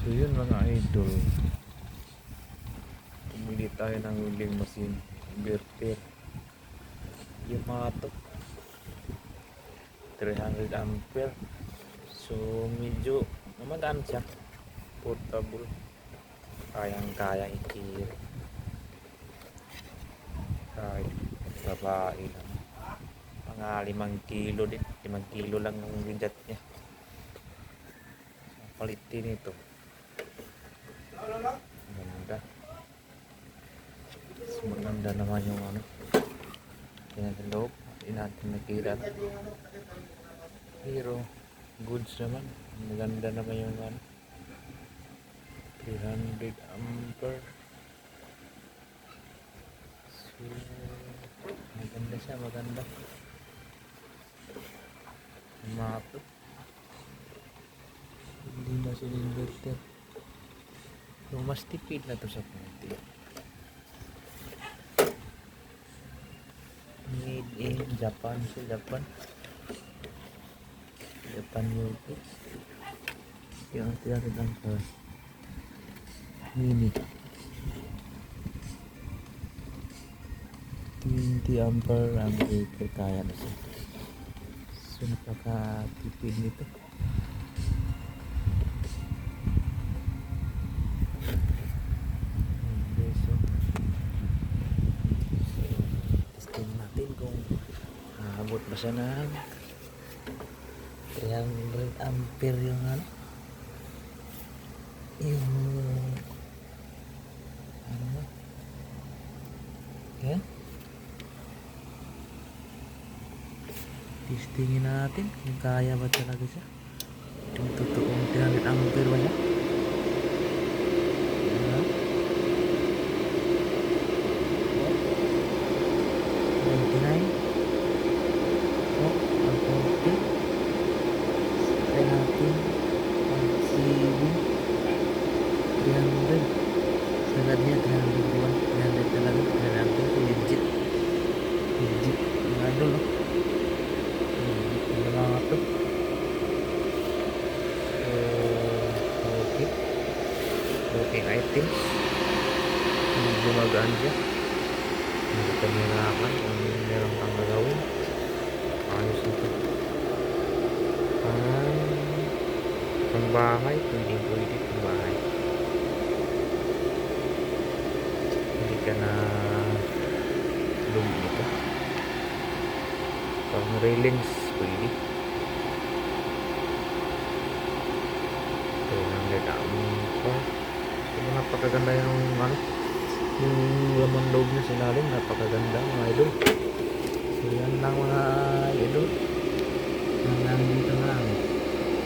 So yun mga idol, pumili tayo ng welding machine inverter Yamato 300 ampere. So medyo namadaan siya, portable, kayang kaya i-carry kahit babae lang. Mga 5 kilo din, 5 kilo lang ng bigat niya. Palit din ito, maganda. Mas maganda naman yung ano, yan sa loob, hindi natin nakita, pero goods naman, maganda naman yung ano, 300 ampere. So maganda siya, maganda. Yamato, hindi machine inverter. So mas tipid na to sa konti. Made in Japan, sa Japan UK. Yung 300 ampere mini, 20 ampere ang breaker, kaya na siya. So napaka-tipid nito. Okay, so testing natin kung aabot ba siya ng 300 ampere yung ano, yung ano, yan. Testingin natin kung kaya ba talaga siya, yung totoong 300 ampere ba siya. Yan. 99. Oh, ang konti. Try natin ang CV 300. Sagad niya 300 diba? 300 talaga. 300 legit. Legit. Ang idol, no? Legit yung mga to. So okay. Okay items. Hindi gumagaan siya. Hindi ka nirakan kung meron kang gagawin. Ayos ito. Pang bahay, pwede pang bahay. Hindi ka na lumi ito. Pang railings, pwede. 300 ampere. So napakaganda yung ano, yung laman loob niya sa ilalim, napakaganda mga idol. So yan lang mga